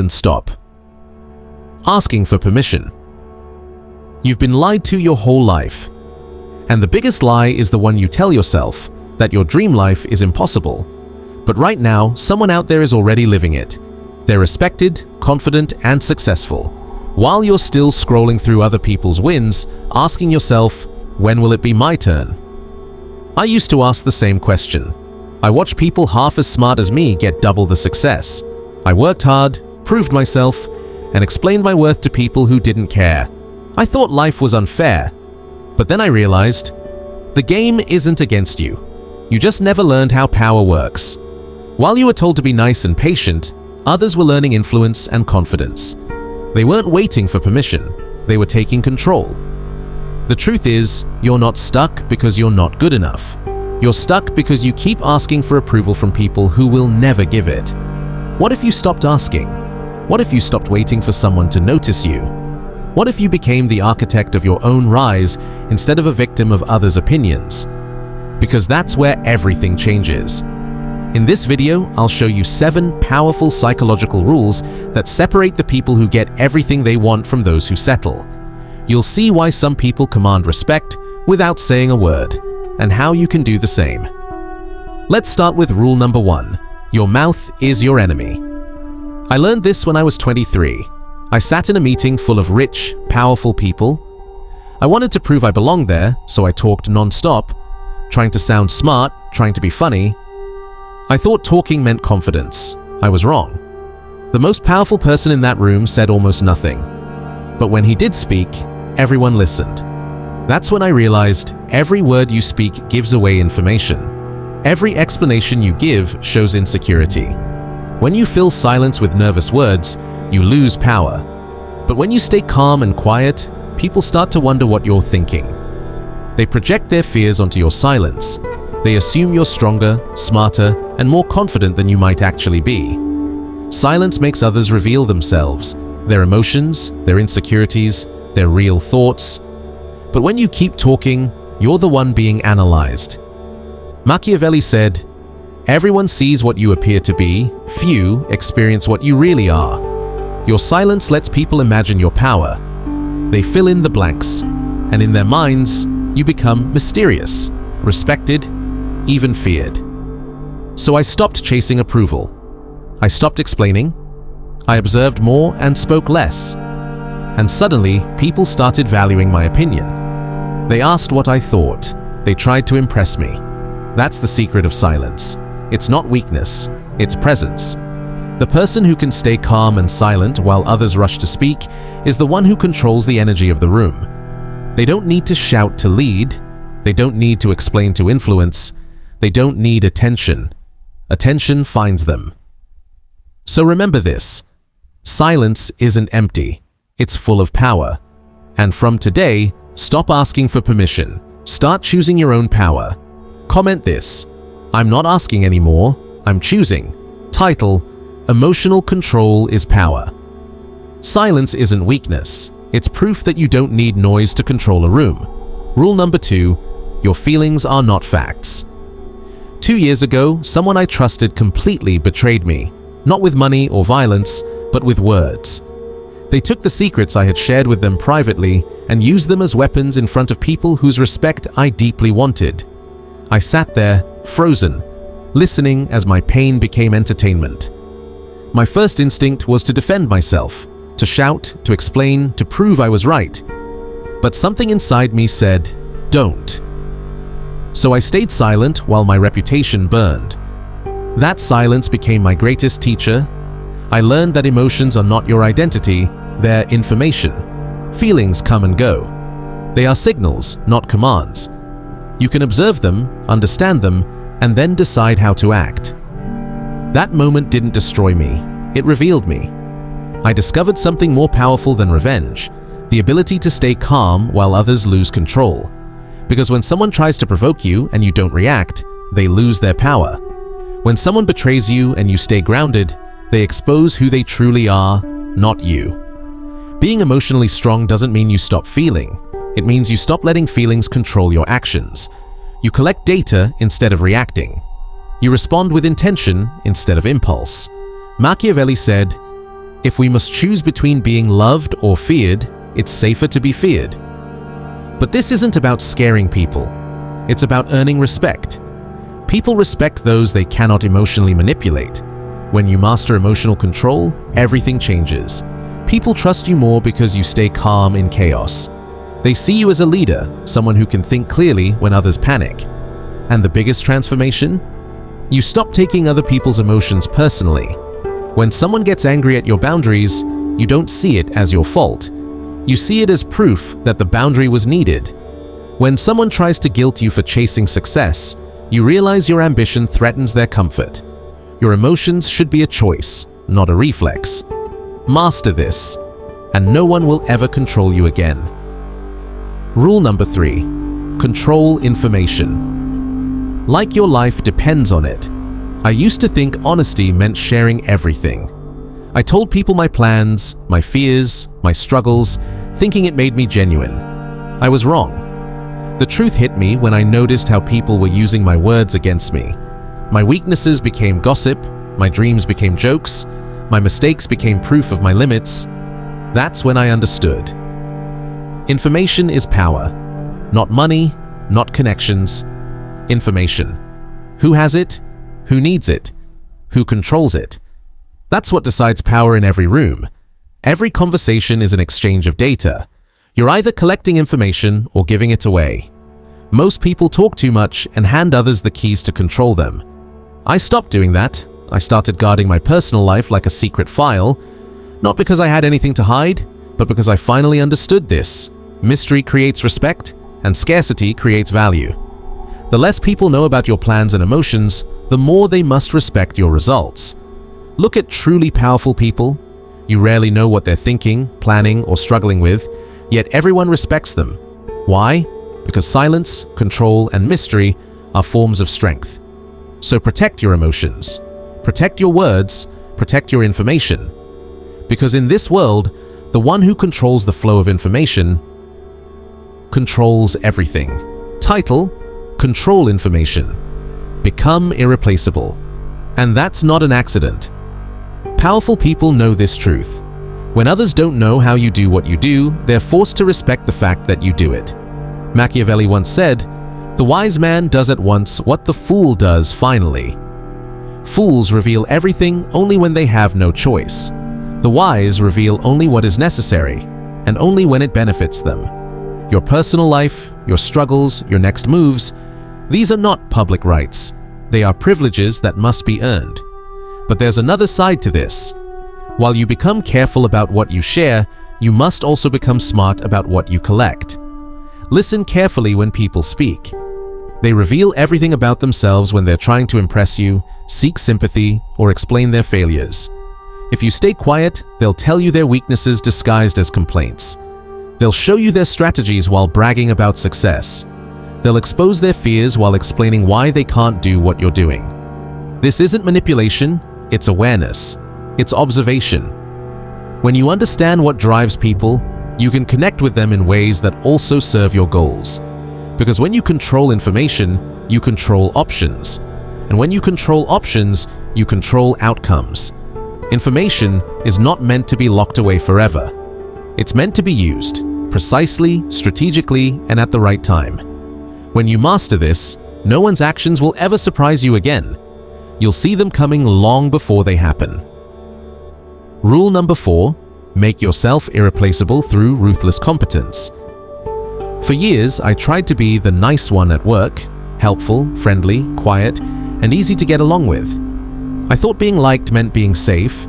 Stop. Asking for permission. You've been lied to your whole life. And the biggest lie is the one you tell yourself, that your dream life is impossible. But right now, someone out there is already living it. They're respected, confident, and successful. While you're still scrolling through other people's wins, asking yourself, when will it be my turn? I used to ask the same question. I watched people half as smart as me get double the success. I worked hard, proved myself, and explained my worth to people who didn't care. I thought life was unfair. But then I realized, the game isn't against you. You just never learned how power works. While you were told to be nice and patient, others were learning influence and confidence. They weren't waiting for permission, they were taking control. The truth is, you're not stuck because you're not good enough. You're stuck because you keep asking for approval from people who will never give it. What if you stopped asking? What if you stopped waiting for someone to notice you? What if you became the architect of your own rise instead of a victim of others' opinions? Because that's where everything changes. In this video, I'll show you 7 powerful psychological rules that separate the people who get everything they want from those who settle. You'll see why some people command respect without saying a word, and how you can do the same. Let's start with rule number 1. Your mouth is your enemy. I learned this when I was 23. I sat in a meeting full of rich, powerful people. I wanted to prove I belonged there, so I talked non-stop, trying to sound smart, trying to be funny. I thought talking meant confidence. I was wrong. The most powerful person in that room said almost nothing. But when he did speak, everyone listened. That's when I realized every word you speak gives away information. Every explanation you give shows insecurity. When you fill silence with nervous words, you lose power. But when you stay calm and quiet, people start to wonder what you're thinking. They project their fears onto your silence. They assume you're stronger, smarter, and more confident than you might actually be. Silence makes others reveal themselves, their emotions, their insecurities, their real thoughts. But when you keep talking, you're the one being analyzed. Machiavelli said, "Everyone sees what you appear to be, few experience what you really are." Your silence lets people imagine your power. They fill in the blanks, and in their minds, you become mysterious, respected, even feared. So I stopped chasing approval. I stopped explaining. I observed more and spoke less. And suddenly, people started valuing my opinion. They asked what I thought. They tried to impress me. That's the secret of silence. It's not weakness, it's presence. The person who can stay calm and silent while others rush to speak is the one who controls the energy of the room. They don't need to shout to lead. They don't need to explain to influence. They don't need attention. Attention finds them. So remember this. Silence isn't empty. It's full of power. And from today, stop asking for permission. Start choosing your own power. Comment this. I'm not asking anymore. I'm choosing. Title: Emotional control is power. Silence isn't weakness. It's proof that you don't need noise to control a room. Rule number 2, your feelings are not facts. 2 years ago, someone I trusted completely betrayed me, not with money or violence, but with words. They took the secrets I had shared with them privately and used them as weapons in front of people whose respect I deeply wanted. I sat there, frozen, listening as my pain became entertainment. My first instinct was to defend myself, to shout, to explain, to prove I was right. But something inside me said, don't. So I stayed silent while my reputation burned. That silence became my greatest teacher. I learned that emotions are not your identity, they're information. Feelings come and go. They are signals, not commands. You can observe them, understand them, and then decide how to act. That moment didn't destroy me, it revealed me. I discovered something more powerful than revenge, the ability to stay calm while others lose control. Because when someone tries to provoke you and you don't react, they lose their power. When someone betrays you and you stay grounded, they expose who they truly are, not you. Being emotionally strong doesn't mean you stop feeling. It means you stop letting feelings control your actions. You collect data instead of reacting. You respond with intention instead of impulse. Machiavelli said, If we must choose between being loved or feared, it's safer to be feared. But this isn't about scaring people. It's about earning respect. People respect those they cannot emotionally manipulate. When you master emotional control, everything changes. People trust you more because you stay calm in chaos. They see you as a leader, someone who can think clearly when others panic. And the biggest transformation? You stop taking other people's emotions personally. When someone gets angry at your boundaries, you don't see it as your fault. You see it as proof that the boundary was needed. When someone tries to guilt you for chasing success, you realize your ambition threatens their comfort. Your emotions should be a choice, not a reflex. Master this, and no one will ever control you again. Rule number 3. Control information. Like your life depends on it. I used to think honesty meant sharing everything. I told people my plans, my fears, my struggles, thinking it made me genuine. I was wrong. The truth hit me when I noticed how people were using my words against me. My weaknesses became gossip, my dreams became jokes, my mistakes became proof of my limits. That's when I understood. Information is power. Not money, not connections. Information. Who has it? Who needs it? Who controls it? That's what decides power in every room. Every conversation is an exchange of data. You're either collecting information or giving it away. Most people talk too much and hand others the keys to control them. I stopped doing that. I started guarding my personal life like a secret file, not because I had anything to hide, but because I finally understood this. Mystery creates respect, and scarcity creates value. The less people know about your plans and emotions, the more they must respect your results. Look at truly powerful people. You rarely know what they're thinking, planning, or struggling with, yet everyone respects them. Why? Because silence, control, and mystery are forms of strength. So protect your emotions, protect your words, protect your information. Because in this world, the one who controls the flow of information controls everything. Title: Control information. Become irreplaceable. And that's not an accident. Powerful people know this truth. When others don't know how you do what you do, they're forced to respect the fact that you do it. Machiavelli once said, "The wise man does at once what the fool does finally." Fools reveal everything only when they have no choice. The wise reveal only what is necessary, and only when it benefits them. Your personal life, your struggles, your next moves, these are not public rights. They are privileges that must be earned. But there's another side to this. While you become careful about what you share, you must also become smart about what you collect. Listen carefully when people speak. They reveal everything about themselves when they're trying to impress you, seek sympathy, or explain their failures. If you stay quiet, they'll tell you their weaknesses disguised as complaints. They'll show you their strategies while bragging about success. They'll expose their fears while explaining why they can't do what you're doing. This isn't manipulation, it's awareness. It's observation. When you understand what drives people, you can connect with them in ways that also serve your goals. Because when you control information, you control options. And when you control options, you control outcomes. Information is not meant to be locked away forever. It's meant to be used, precisely, strategically, and at the right time. When you master this, no one's actions will ever surprise you again. You'll see them coming long before they happen. Rule number 4, make yourself irreplaceable through ruthless competence. For years, I tried to be the nice one at work, helpful, friendly, quiet, and easy to get along with. I thought being liked meant being safe.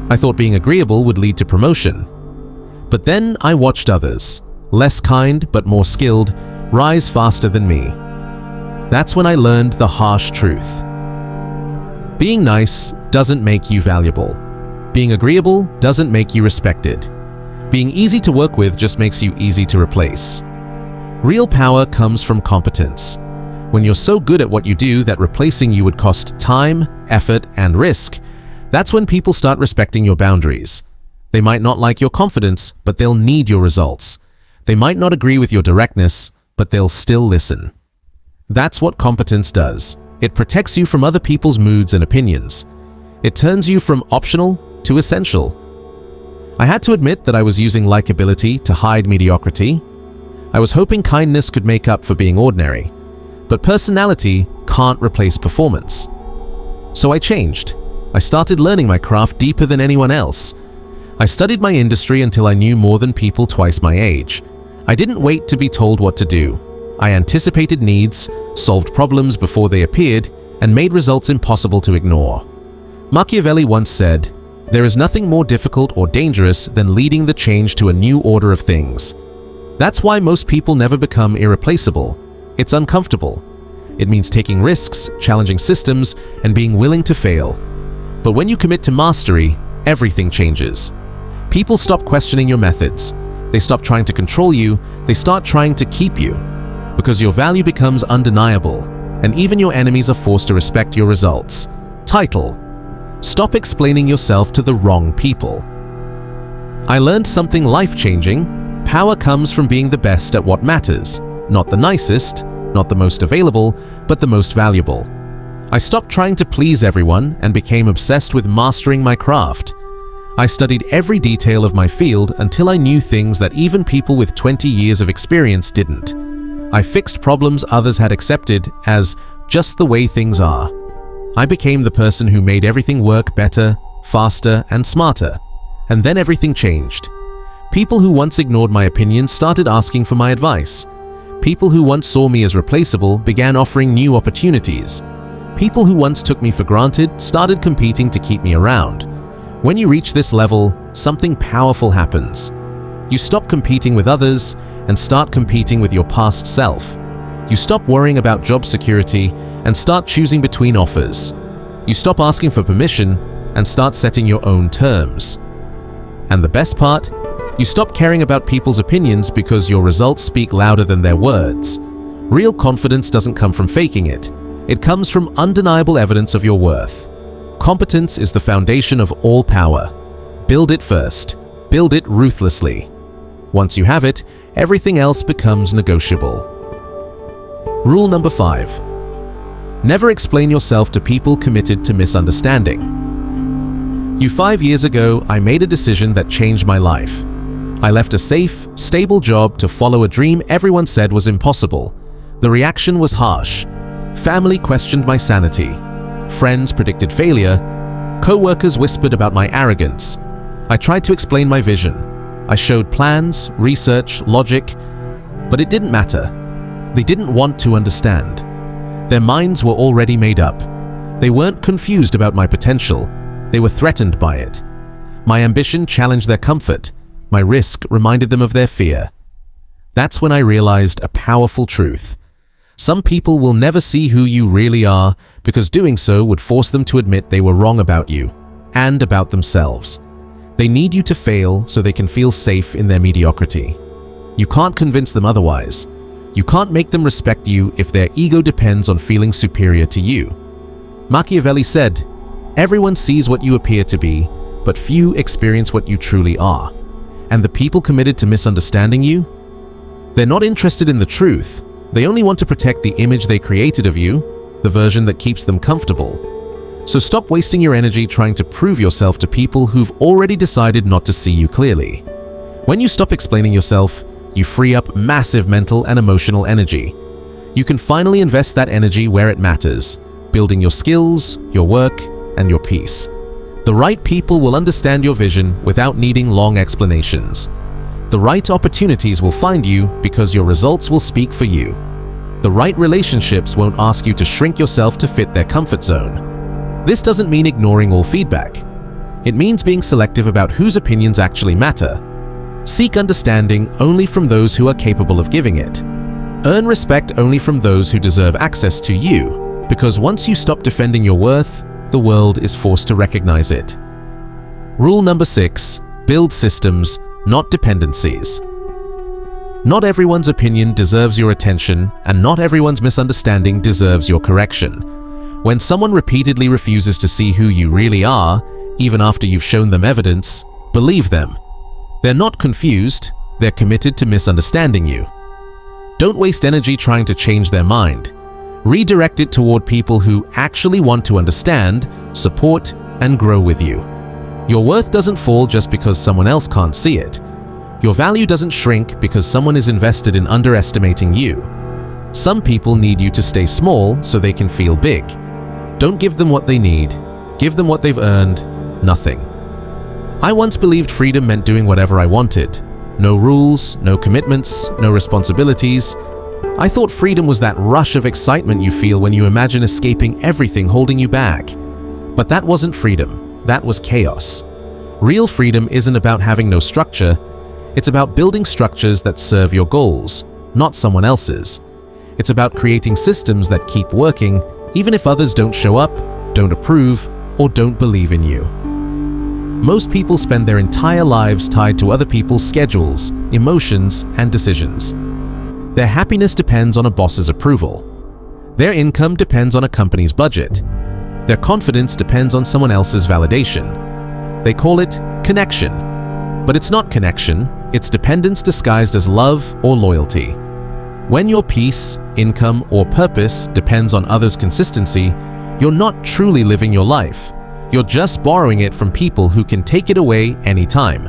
I thought being agreeable would lead to promotion. But then I watched others, less kind but more skilled, rise faster than me. That's when I learned the harsh truth. Being nice doesn't make you valuable. Being agreeable doesn't make you respected. Being easy to work with just makes you easy to replace. Real power comes from competence. When you're so good at what you do that replacing you would cost time, effort, and risk, that's when people start respecting your boundaries. They might not like your confidence, but they'll need your results. They might not agree with your directness, but they'll still listen. That's what competence does. It protects you from other people's moods and opinions. It turns you from optional to essential. I had to admit that I was using likability to hide mediocrity. I was hoping kindness could make up for being ordinary. But personality can't replace performance. So I changed. I started learning my craft deeper than anyone else. I studied my industry until I knew more than people twice my age. I didn't wait to be told what to do. I anticipated needs, solved problems before they appeared, and made results impossible to ignore. Machiavelli once said, "There is nothing more difficult or dangerous than leading the change to a new order of things." That's why most people never become irreplaceable. It's uncomfortable. It means taking risks, challenging systems, and being willing to fail. But when you commit to mastery, everything changes. People stop questioning your methods. They stop trying to control you. They start trying to keep you. Because your value becomes undeniable, and even your enemies are forced to respect your results. Title: Stop explaining yourself to the wrong people. I learned something life-changing. Power comes from being the best at what matters. Not the nicest, not the most available, but the most valuable. I stopped trying to please everyone and became obsessed with mastering my craft. I studied every detail of my field until I knew things that even people with 20 years of experience didn't. I fixed problems others had accepted as just the way things are. I became the person who made everything work better, faster, and smarter. And then everything changed. People who once ignored my opinions started asking for my advice. People who once saw me as replaceable began offering new opportunities. People who once took me for granted started competing to keep me around. When you reach this level, something powerful happens. You stop competing with others and start competing with your past self. You stop worrying about job security and start choosing between offers. You stop asking for permission and start setting your own terms. And the best part? You stop caring about people's opinions because your results speak louder than their words. Real confidence doesn't come from faking it. It comes from undeniable evidence of your worth. Competence is the foundation of all power. Build it first. Build it ruthlessly. Once you have it, everything else becomes negotiable. Rule number 5. Never explain yourself to people committed to misunderstanding. 5 years ago, I made a decision that changed my life. I left a safe, stable job to follow a dream everyone said was impossible. The reaction was harsh. Family questioned my sanity. Friends predicted failure. Co-workers whispered about my arrogance. I tried to explain my vision. I showed plans, research, logic, but it didn't matter. They didn't want to understand. Their minds were already made up. They weren't confused about my potential. They were threatened by it. My ambition challenged their comfort. My risk reminded them of their fear. That's when I realized a powerful truth. Some people will never see who you really are because doing so would force them to admit they were wrong about you and about themselves. They need you to fail so they can feel safe in their mediocrity. You can't convince them otherwise. You can't make them respect you if their ego depends on feeling superior to you. Machiavelli said, "Everyone sees what you appear to be, but few experience what you truly are." And the people committed to misunderstanding you? They're not interested in the truth. They only want to protect the image they created of you, the version that keeps them comfortable. So stop wasting your energy trying to prove yourself to people who've already decided not to see you clearly. When you stop explaining yourself, you free up massive mental and emotional energy. You can finally invest that energy where it matters, building your skills, your work, and your peace. The right people will understand your vision without needing long explanations. The right opportunities will find you because your results will speak for you. The right relationships won't ask you to shrink yourself to fit their comfort zone. This doesn't mean ignoring all feedback. It means being selective about whose opinions actually matter. Seek understanding only from those who are capable of giving it. Earn respect only from those who deserve access to you, because once you stop defending your worth, the world is forced to recognize it. Rule number 6. Build systems, not dependencies. Not everyone's opinion deserves your attention, and not everyone's misunderstanding deserves your correction. When someone repeatedly refuses to see who you really are, even after you've shown them evidence, believe them. They're not confused, they're committed to misunderstanding you. Don't waste energy trying to change their mind. Redirect it toward people who actually want to understand, support, and grow with you. Your worth doesn't fall just because someone else can't see it. Your value doesn't shrink because someone is invested in underestimating you. Some people need you to stay small so they can feel big. Don't give them what they need. Give them what they've earned, nothing. I once believed freedom meant doing whatever I wanted. No rules, no commitments, no responsibilities. I thought freedom was that rush of excitement you feel when you imagine escaping everything holding you back. But that wasn't freedom, that was chaos. Real freedom isn't about having no structure, it's about building structures that serve your goals, not someone else's. It's about creating systems that keep working, even if others don't show up, don't approve, or don't believe in you. Most people spend their entire lives tied to other people's schedules, emotions, and decisions. Their happiness depends on a boss's approval. Their income depends on a company's budget. Their confidence depends on someone else's validation. They call it connection. But it's not connection, it's dependence disguised as love or loyalty. When your peace, income, or purpose depends on others' consistency, you're not truly living your life. You're just borrowing it from people who can take it away anytime.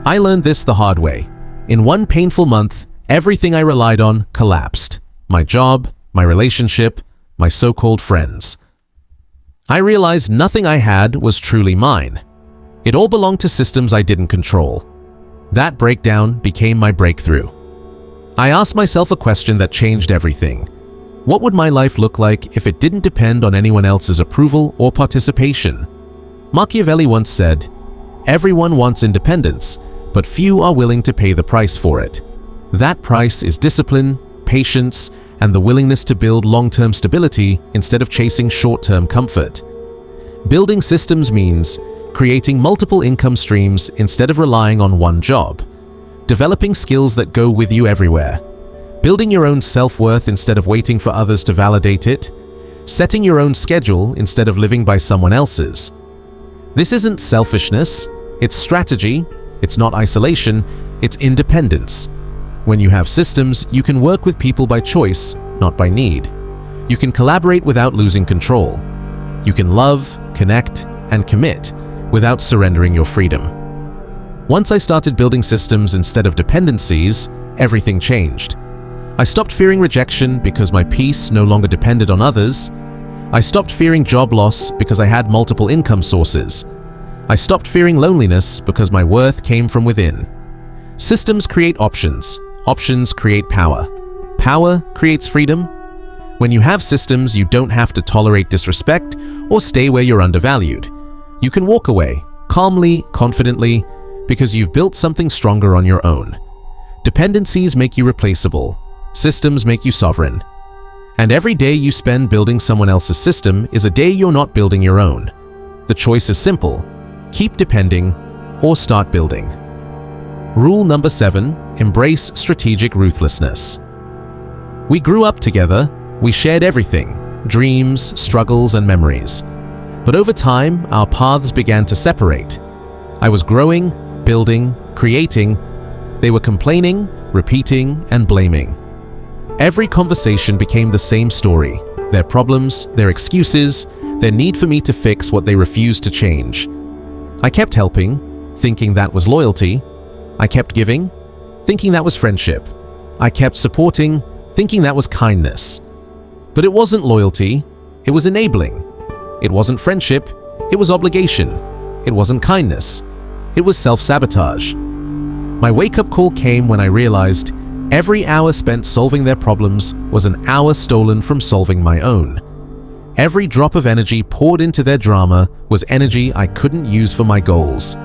I learned this the hard way. In one painful month, everything I relied on collapsed. My job, my relationship, my so-called friends. I realized nothing I had was truly mine. It all belonged to systems I didn't control. That breakdown became my breakthrough. I asked myself a question that changed everything. What would my life look like if it didn't depend on anyone else's approval or participation? Machiavelli once said, "Everyone wants independence, but few are willing to pay the price for it. That price is discipline, patience, and the willingness to build long-term stability instead of chasing short-term comfort." Building systems means creating multiple income streams instead of relying on one job, developing skills that go with you everywhere, building your own self-worth instead of waiting for others to validate it, setting your own schedule instead of living by someone else's. This isn't selfishness, it's strategy, it's not isolation, it's independence. When you have systems, you can work with people by choice, not by need. You can collaborate without losing control. You can love, connect, and commit without surrendering your freedom. Once I started building systems instead of dependencies, everything changed. I stopped fearing rejection because my peace no longer depended on others. I stopped fearing job loss because I had multiple income sources. I stopped fearing loneliness because my worth came from within. Systems create options. Options create power. Power creates freedom. When you have systems, you don't have to tolerate disrespect or stay where you're undervalued. You can walk away, calmly, confidently, because you've built something stronger on your own. Dependencies make you replaceable. Systems make you sovereign. And every day you spend building someone else's system is a day you're not building your own. The choice is simple. Keep depending or start building. Rule number 7, embrace strategic ruthlessness. We grew up together, we shared everything, dreams, struggles, and memories. But over time, our paths began to separate. I was growing, building, creating. They were complaining, repeating, and blaming. Every conversation became the same story, their problems, their excuses, their need for me to fix what they refused to change. I kept helping, thinking that was loyalty. I kept giving, thinking that was friendship. I kept supporting, thinking that was kindness. But it wasn't loyalty, it was enabling. It wasn't friendship, it was obligation. It wasn't kindness, it was self-sabotage. My wake-up call came when I realized every hour spent solving their problems was an hour stolen from solving my own. Every drop of energy poured into their drama was energy I couldn't use for my goals.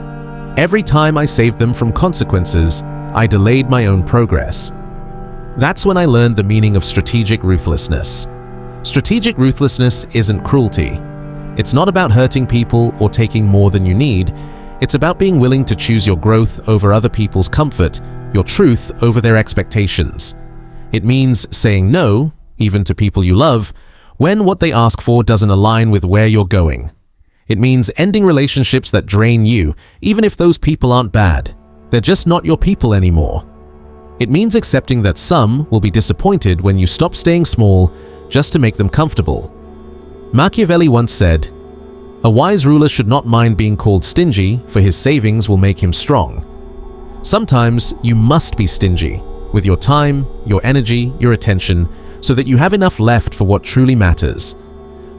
Every time I saved them from consequences, I delayed my own progress. That's when I learned the meaning of strategic ruthlessness. Strategic ruthlessness isn't cruelty. It's not about hurting people or taking more than you need. It's about being willing to choose your growth over other people's comfort, your truth over their expectations. It means saying no, even to people you love, when what they ask for doesn't align with where you're going. It means ending relationships that drain you, even if those people aren't bad. They're just not your people anymore. It means accepting that some will be disappointed when you stop staying small just to make them comfortable. Machiavelli once said, A wise ruler should not mind being called stingy, for his savings will make him strong. Sometimes you must be stingy with your time, your energy, your attention, so that you have enough left for what truly matters.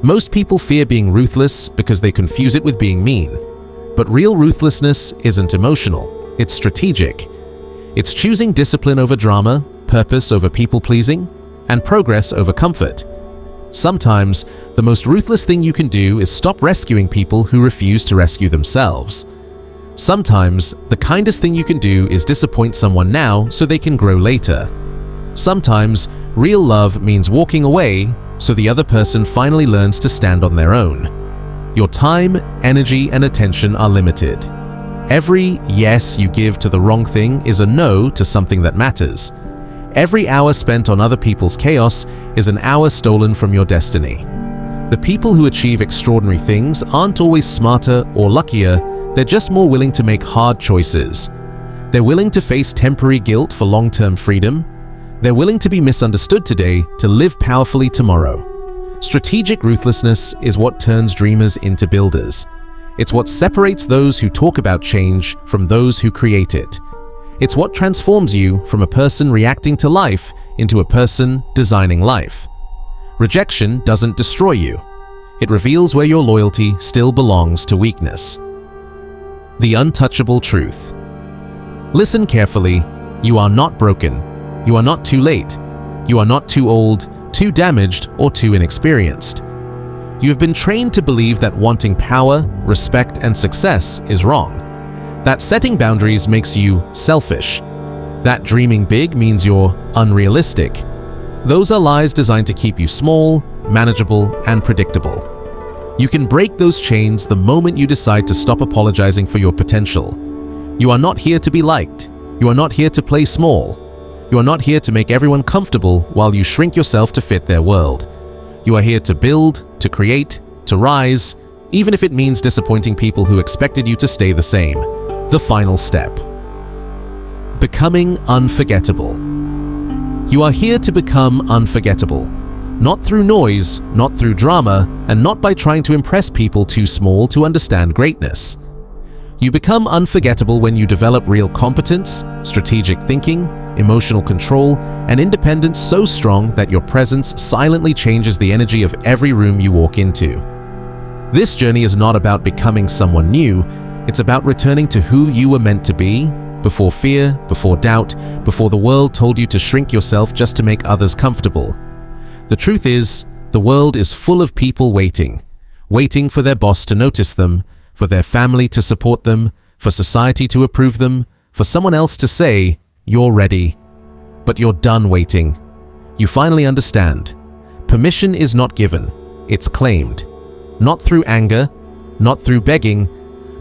Most people fear being ruthless because they confuse it with being mean. But real ruthlessness isn't emotional, it's strategic. It's choosing discipline over drama, purpose over people-pleasing, and progress over comfort. Sometimes, the most ruthless thing you can do is stop rescuing people who refuse to rescue themselves. Sometimes, the kindest thing you can do is disappoint someone now so they can grow later. Sometimes, real love means walking away so the other person finally learns to stand on their own. Your time, energy, and attention are limited. Every yes you give to the wrong thing is a no to something that matters. Every hour spent on other people's chaos is an hour stolen from your destiny. The people who achieve extraordinary things aren't always smarter or luckier, they're just more willing to make hard choices. They're willing to face temporary guilt for long-term freedom. They're willing to be misunderstood today to live powerfully tomorrow. Strategic ruthlessness is what turns dreamers into builders. It's what separates those who talk about change from those who create it. It's what transforms you from a person reacting to life into a person designing life. Rejection doesn't destroy you. It reveals where your loyalty still belongs to weakness. The untouchable truth. Listen carefully. You are not broken. You are not too late. You are not too old, too damaged, or too inexperienced. You have been trained to believe that wanting power, respect, and success is wrong. That setting boundaries makes you selfish. That dreaming big means you're unrealistic. Those are lies designed to keep you small, manageable, and predictable. You can break those chains the moment you decide to stop apologizing for your potential. You are not here to be liked. You are not here to play small. You are not here to make everyone comfortable while you shrink yourself to fit their world. You are here to build, to create, to rise, even if it means disappointing people who expected you to stay the same. The final step. Becoming unforgettable. You are here to become unforgettable. Not through noise, not through drama, and not by trying to impress people too small to understand greatness. You become unforgettable when you develop real competence, strategic thinking, emotional control, and independence so strong that your presence silently changes the energy of every room you walk into. This journey is not about becoming someone new, it's about returning to who you were meant to be, before fear, before doubt, before the world told you to shrink yourself just to make others comfortable. The truth is, the world is full of people waiting for their boss to notice them, for their family to support them, for society to approve them, for someone else to say, "You're ready." But you're done waiting. You finally understand. Permission is not given, it's claimed. Not through anger, not through begging,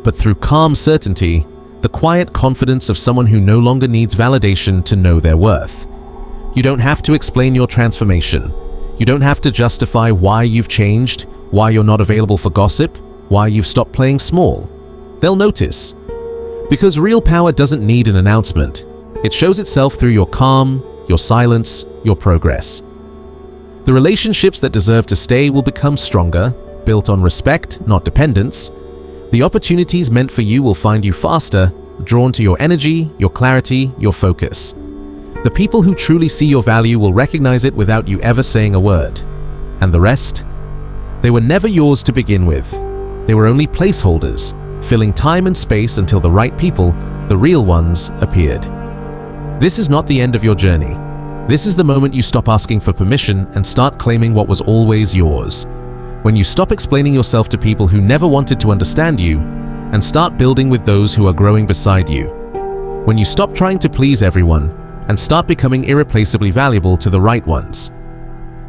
but through calm certainty, the quiet confidence of someone who no longer needs validation to know their worth. You don't have to explain your transformation. You don't have to justify why you've changed, why you're not available for gossip, why you've stopped playing small. They'll notice. Because real power doesn't need an announcement. It shows itself through your calm, your silence, your progress. The relationships that deserve to stay will become stronger, built on respect, not dependence. The opportunities meant for you will find you faster, drawn to your energy, your clarity, your focus. The people who truly see your value will recognize it without you ever saying a word. And the rest? They were never yours to begin with. They were only placeholders, filling time and space until the right people, the real ones, appeared. This is not the end of your journey. This is the moment you stop asking for permission and start claiming what was always yours. When you stop explaining yourself to people who never wanted to understand you and start building with those who are growing beside you. When you stop trying to please everyone and start becoming irreplaceably valuable to the right ones.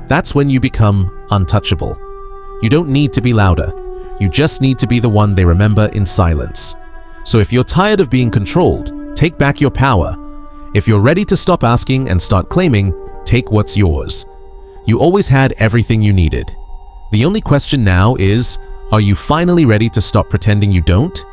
That's when you become untouchable. You don't need to be louder. You just need to be the one they remember in silence. So if you're tired of being controlled, take back your power. If you're ready to stop asking and start claiming, take what's yours. You always had everything you needed. The only question now is, are you finally ready to stop pretending you don't?